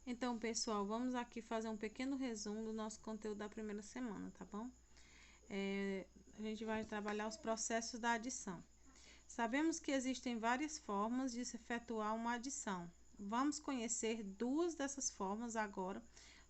Então, pessoal, vamos aqui fazer um pequeno resumo do nosso conteúdo da primeira semana, tá bom? A gente vai trabalhar os processos da adição. Sabemos que existem várias formas de se efetuar uma adição. Vamos conhecer duas dessas formas agora,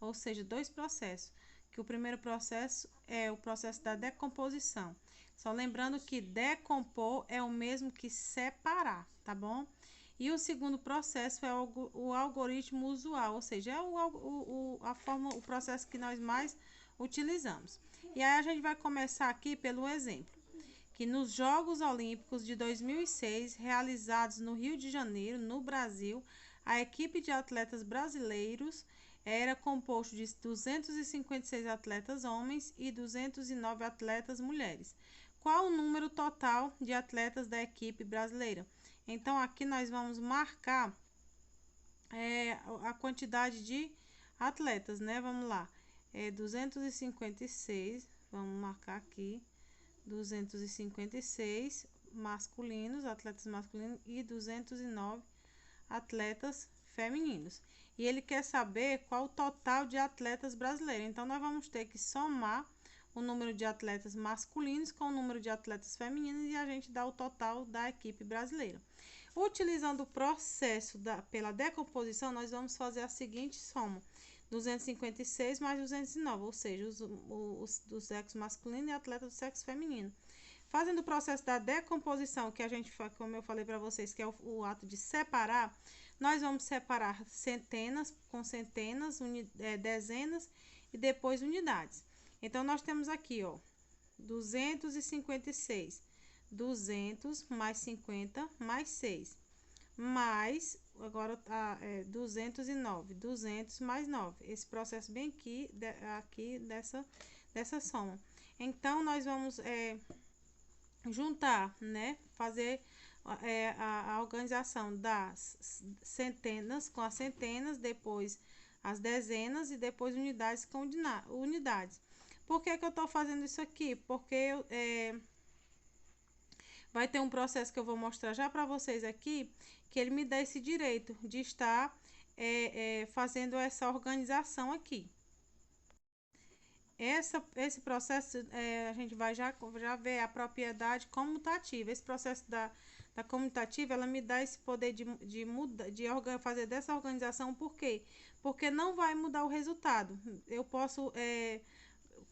ou seja, dois processos. Que o primeiro processo é o processo da decomposição. Só lembrando que decompor é o mesmo que separar, tá bom? E o segundo processo é o algoritmo usual, ou seja, é o processo que nós mais utilizamos. E aí a gente vai começar aqui pelo exemplo, que nos Jogos Olímpicos de 2006, realizados no Rio de Janeiro, no Brasil, a equipe de atletas brasileiros era composta de 256 atletas homens e 209 atletas mulheres. Qual o número total de atletas da equipe brasileira? Então, aqui nós vamos marcar a quantidade de atletas, né? Vamos lá. 256, vamos marcar aqui. 256 masculinos, atletas masculinos, e 209 atletas femininos. E ele quer saber qual o total de atletas brasileiros. Então, nós vamos ter que somar o número de atletas masculinos com o número de atletas femininos e a gente dá o total da equipe brasileira. Utilizando o processo pela decomposição, nós vamos fazer a seguinte soma: 256 mais 209, ou seja, os do sexo masculino e atletas do sexo feminino. Fazendo o processo da decomposição, que a gente, como eu falei para vocês, que é o ato de separar, nós vamos separar centenas com centenas, dezenas e depois unidades. Então, nós temos aqui, ó, 256, 200 mais 50 mais 6, mais, agora 209, 200 mais 9. Esse processo bem aqui dessa soma. Então, nós vamos juntar, né? Fazer a organização das centenas com as centenas, depois as dezenas e depois unidades com unidades. Por que eu estou fazendo isso aqui? Porque vai ter um processo que eu vou mostrar já para vocês aqui, que ele me dá esse direito de estar fazendo essa organização aqui. Esse processo, a gente vai já ver a propriedade comutativa. Esse processo da comutativa, ela me dá esse poder de fazer dessa organização. Por quê? Porque não vai mudar o resultado. Eu posso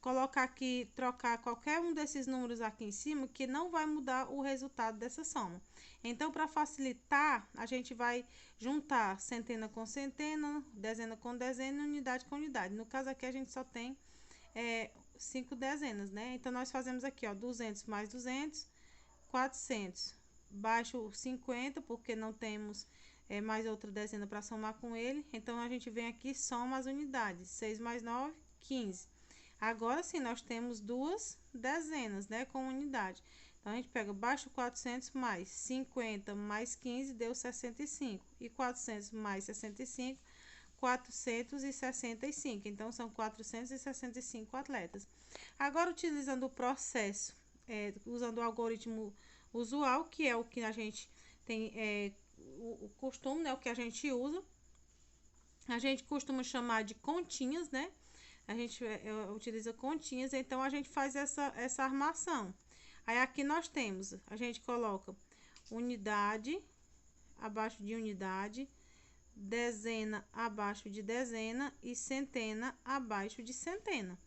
colocar aqui, trocar qualquer um desses números aqui em cima, que não vai mudar o resultado dessa soma. Então, para facilitar, a gente vai juntar centena com centena, dezena com dezena, unidade com unidade. No caso aqui, a gente só tem 5 dezenas, né? Então, nós fazemos aqui, ó, 200 mais 200, 400. Baixo 50, porque não temos mais outra dezena para somar com ele. Então, a gente vem aqui e soma as unidades. 6 mais 9, 15. Agora sim, nós temos duas dezenas, né, com unidade. Então, a gente pega baixo 400 mais 50 mais 15, deu 65. E 400 mais 65, 465. Então, são 465 atletas. Agora, utilizando o processo, usando o algoritmo usual, que é o que a gente tem o costume, né, o que a gente usa. A gente costuma chamar de continhas, né? A gente utiliza continhas, então a gente faz essa armação. Aí aqui nós temos, a gente coloca unidade abaixo de unidade, dezena abaixo de dezena e centena abaixo de centena.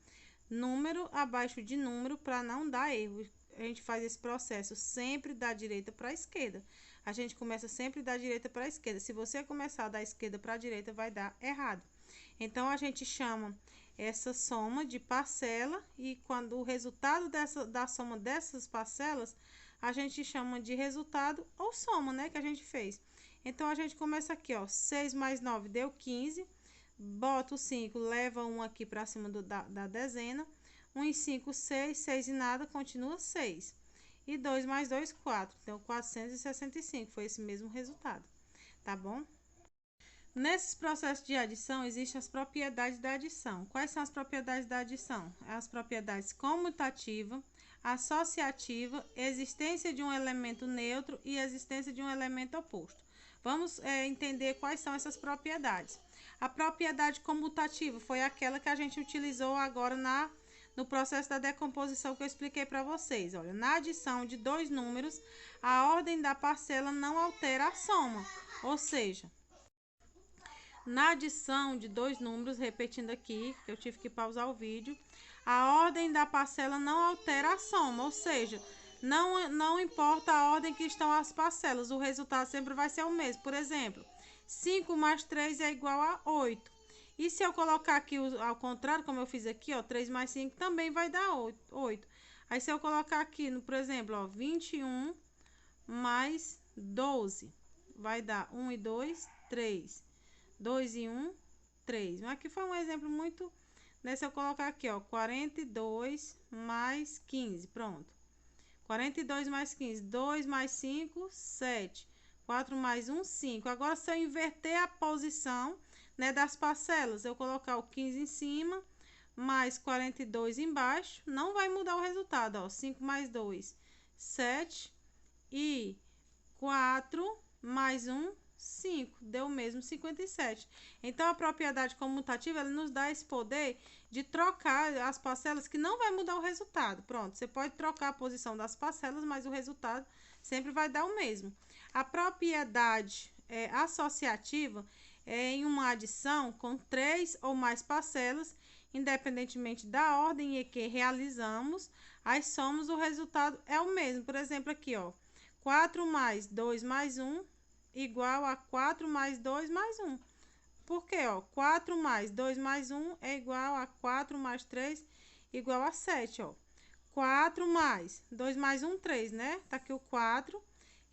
Número abaixo de número para não dar erro. A gente faz esse processo sempre da direita para a esquerda. A gente começa sempre da direita para a esquerda. Se você começar da esquerda para a direita, vai dar errado. Então, a gente chama essa soma de parcela, e quando o resultado da soma dessas parcelas, a gente chama de resultado ou soma, né, que a gente fez. Então, a gente começa aqui, ó, 6 mais 9 deu 15, bota o 5, leva 1 aqui para cima da dezena, 1 e 5, 6, 6 e nada, continua 6. E 2 mais 2, 4, então 465, foi esse mesmo resultado, tá bom? Nesses processos de adição, existem as propriedades da adição. Quais são as propriedades da adição? As propriedades comutativa, associativa, existência de um elemento neutro e existência de um elemento oposto. Vamos entender quais são essas propriedades. A propriedade comutativa foi aquela que a gente utilizou agora no processo da decomposição que eu expliquei para vocês. Olha, na adição de dois números, a ordem da parcela não altera a soma. Ou seja, na adição de dois números, repetindo aqui, eu tive que pausar o vídeo, a ordem da parcela não altera a soma, ou seja, não importa a ordem que estão as parcelas, o resultado sempre vai ser o mesmo. Por exemplo, 5 mais 3 é igual a 8. E se eu colocar aqui ao contrário, como eu fiz aqui, ó, 3 mais 5 também vai dar 8. Aí se eu colocar aqui, por exemplo, ó, 21 mais 12, vai dar 1 e 2, 3. 2 e 1, 3. Mas aqui foi um exemplo muito... Né, se eu colocar aqui, ó, 42 mais 15, pronto. 42 mais 15, 2 mais 5, 7. 4 mais 1, 5. Agora, se eu inverter a posição, né, das parcelas, eu colocar o 15 em cima, mais 42 embaixo, não vai mudar o resultado, ó. 5 mais 2, 7. E 4 mais 1, 5, deu mesmo 57. Então, a propriedade comutativa, ela nos dá esse poder de trocar as parcelas que não vai mudar o resultado. Pronto, você pode trocar a posição das parcelas, mas o resultado sempre vai dar o mesmo. A propriedade associativa é em uma adição com 3 ou mais parcelas, independentemente da ordem em que realizamos, as somas do resultado é o mesmo. Por exemplo, aqui, ó, 4 mais 2 mais 1 igual a 4 mais 2 mais 1. Por quê? Ó, 4 mais 2 mais 1 é igual a 4 mais 3 igual a 7, ó. 4 mais 2 mais 1, 3, né? Tá aqui o 4,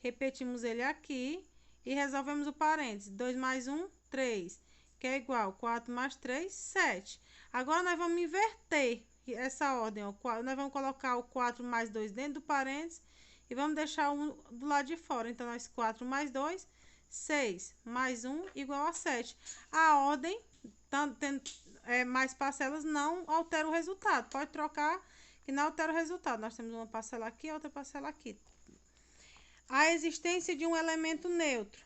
repetimos ele aqui e resolvemos o parênteses. 2 mais 1, 3, que é igual 4 mais 3, 7. Agora, nós vamos inverter essa ordem, ó. Nós vamos colocar o 4 mais 2 dentro do parênteses e vamos deixar um do lado de fora. Então, nós 4 mais 2, 6 mais 1 igual a 7. A ordem, tendo mais parcelas, não altera o resultado. Pode trocar que não altera o resultado. Nós temos uma parcela aqui e outra parcela aqui. A existência de um elemento neutro.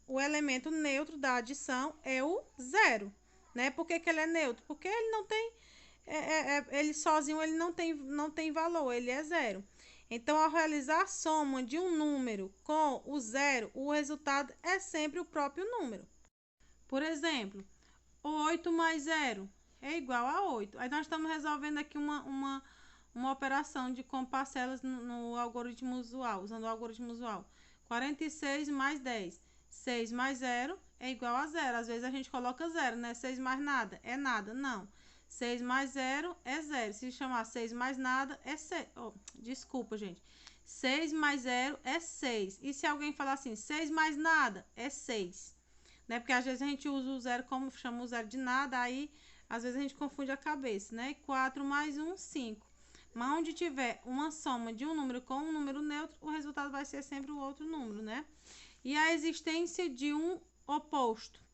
O elemento neutro da adição é o zero, né? Por que ele é neutro? Porque ele não tem... ele sozinho ele não tem valor, ele é zero. Então, ao realizar a soma de um número com o zero, o resultado é sempre o próprio número. Por exemplo, 8 mais 0 é igual a 8. Aí, nós estamos resolvendo aqui uma operação com parcelas no algoritmo usual, usando o algoritmo usual. 46 mais 10. 6 mais 0 é igual a 0. Às vezes, a gente coloca 0, né? 6 mais nada é nada. Não. 6 mais 0 é 0. Se chamar 6 mais nada, é 6. Oh, desculpa, gente. 6 mais 0 é 6. E se alguém falar assim, 6 mais nada, é 6. Né? Porque às vezes a gente usa o 0 como chama o 0 de nada, aí às vezes a gente confunde a cabeça, né? 4 mais 1, 5. Mas onde tiver uma soma de um número com um número neutro, o resultado vai ser sempre o outro número, né? E a existência de um oposto.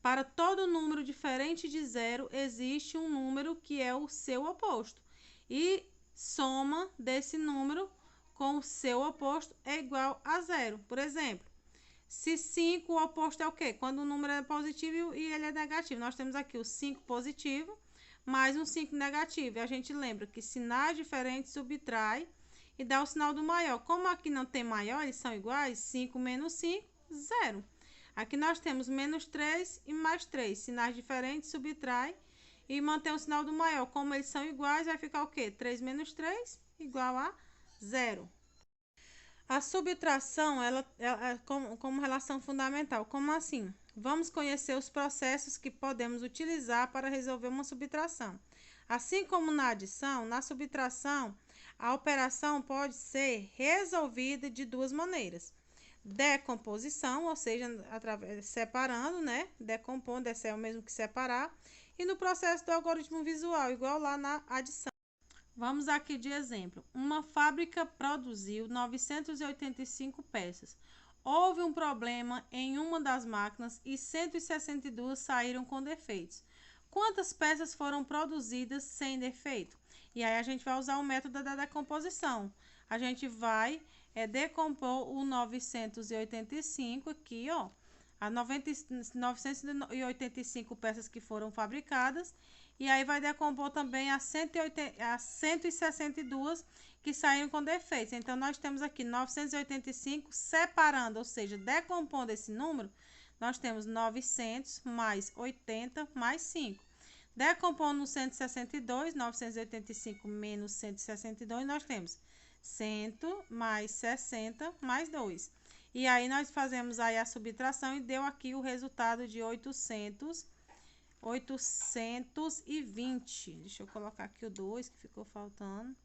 Para todo número diferente de zero, existe um número que é o seu oposto. E soma desse número com o seu oposto é igual a zero. Por exemplo, se 5, o oposto é o quê? Quando o número é positivo e ele é negativo. Nós temos aqui o 5 positivo mais um 5 negativo. E a gente lembra que sinais diferentes subtrai e dá o sinal do maior. Como aqui não tem maior, eles são iguais, 5 menos 5, 0. Aqui nós temos menos 3 e mais 3. Sinais diferentes, subtrai e mantém o sinal do maior. Como eles são iguais, vai ficar o quê? 3 menos 3 igual a 0. A subtração, ela como relação fundamental. Como assim? Vamos conhecer os processos que podemos utilizar para resolver uma subtração. Assim como na adição, na subtração, a operação pode ser resolvida de duas maneiras. Decomposição, ou seja, separando, né? Decompondo, esse é o mesmo que separar. E no processo do algoritmo visual, igual lá na adição. Vamos aqui de exemplo. Uma fábrica produziu 985 peças. Houve um problema em uma das máquinas e 162 saíram com defeitos. Quantas peças foram produzidas sem defeito? E aí a gente vai usar o método da decomposição. A gente vai decompor o 985 aqui, ó. as 985 peças que foram fabricadas, e aí vai decompor também as 162 que saíram com defeitos. Então, nós temos aqui 985 separando, ou seja, decompondo esse número, nós temos 900 mais 80 mais 5. Decompondo 162, 985 menos 162, nós temos 100 mais 60 mais 2. E aí, nós fazemos aí a subtração e deu aqui o resultado de 820. Deixa eu colocar aqui o 2 que ficou faltando.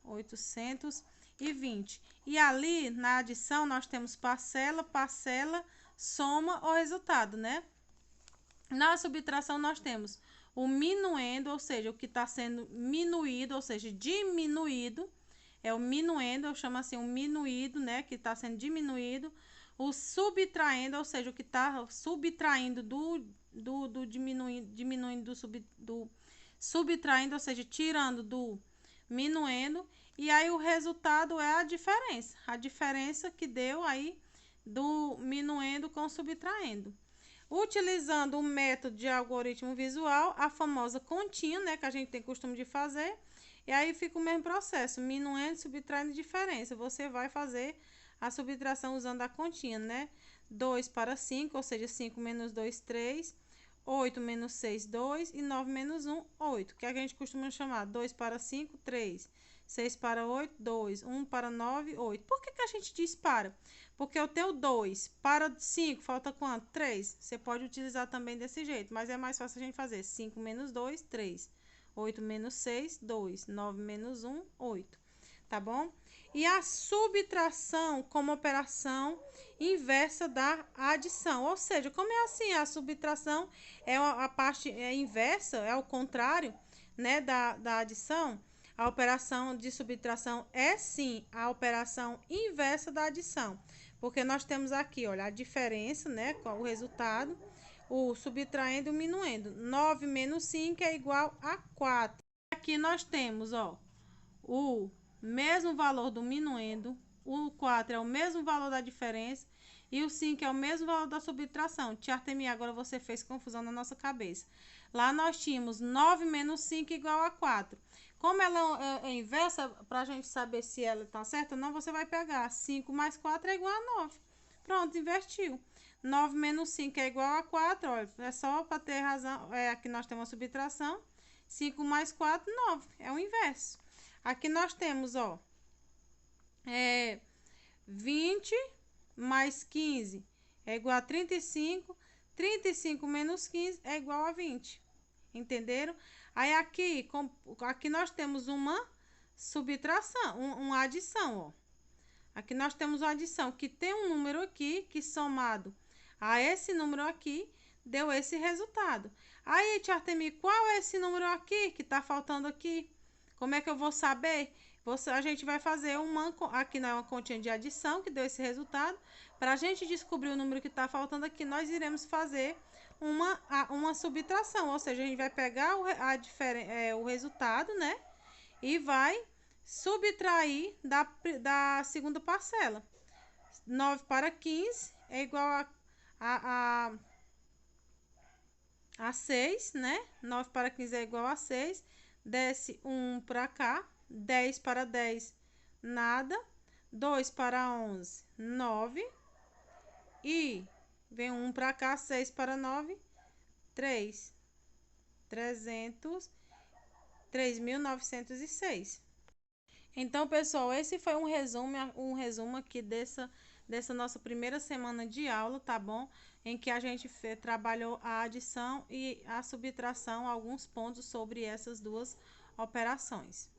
820. E ali, na adição, nós temos parcela, parcela, soma ou resultado, né? Na subtração, nós temos o minuendo, ou seja, o que está sendo minuído, ou seja, diminuído. É o minuendo, eu chamo assim, o minuído, né? Que está sendo diminuído. O subtraindo, ou seja, o que está subtraindo diminuindo do subtraindo, ou seja, tirando do minuendo. E aí, o resultado é a diferença. A diferença que deu aí do minuendo com subtraindo. Utilizando o método de algoritmo visual, a famosa continha, né, que a gente tem costume de fazer, e aí fica o mesmo processo, minuendo, subtraindo diferença. Você vai fazer a subtração usando a continha, né? 2 para 5, ou seja, 5 menos 2, 3, 8 menos 6, 2 e 9 menos 1, 8, que a gente costuma chamar 2 para 5, 3, 6 para 8, 2, 1 para 9, 8. Por que a gente diz para? Porque eu tenho 2 para 5, falta quanto? 3. Você pode utilizar também desse jeito, mas é mais fácil a gente fazer 5 menos 2, 3. 8 menos 6, 2. 9 menos 1, 8. Tá bom? E a subtração como operação inversa da adição. Ou seja, como é assim? A subtração é a parte inversa, é o contrário, né, da adição. A operação de subtração é sim a operação inversa da adição. Porque nós temos aqui, olha, a diferença, né, com o resultado, o subtraindo e o minuendo. 9 menos 5 é igual a 4. Aqui nós temos, ó, o mesmo valor do minuendo, o 4 é o mesmo valor da diferença e o 5 é o mesmo valor da subtração. Tia Artemia, agora você fez confusão na nossa cabeça. Lá nós tínhamos 9 menos 5 igual a 4. Como ela é inversa, para a gente saber se ela está certa ou não, você vai pegar 5 mais 4 é igual a 9. Pronto, invertiu. 9 menos 5 é igual a 4, olha, é só para ter razão, aqui nós temos a subtração. 5 mais 4, 9, é o inverso. Aqui nós temos, ó, 20 mais 15 é igual a 35, 35 menos 15 é igual a 20. Entenderam? Aí aqui nós temos uma subtração, uma adição, ó. Aqui nós temos uma adição que tem um número aqui que somado a esse número aqui deu esse resultado. Aí, tia Artemir, qual é esse número aqui que tá faltando aqui? Como é que eu vou saber? A gente vai fazer aqui não é uma continha de adição que deu esse resultado. Para a gente descobrir o número que está faltando aqui, nós iremos fazer uma subtração, ou seja, a gente vai pegar o resultado, né? E vai subtrair da segunda parcela. 9 para 15 é igual a 6, né? 9 para 15 é igual a 6. Desce 1 para cá. 10 para 10, nada. 2 para 11, 9. E vem 1 para cá, 6 para 9, 3. 3.906. Então, pessoal, esse foi um resumo aqui dessa nossa primeira semana de aula, tá bom? Em que a gente trabalhou a adição e a subtração, alguns pontos sobre essas duas operações.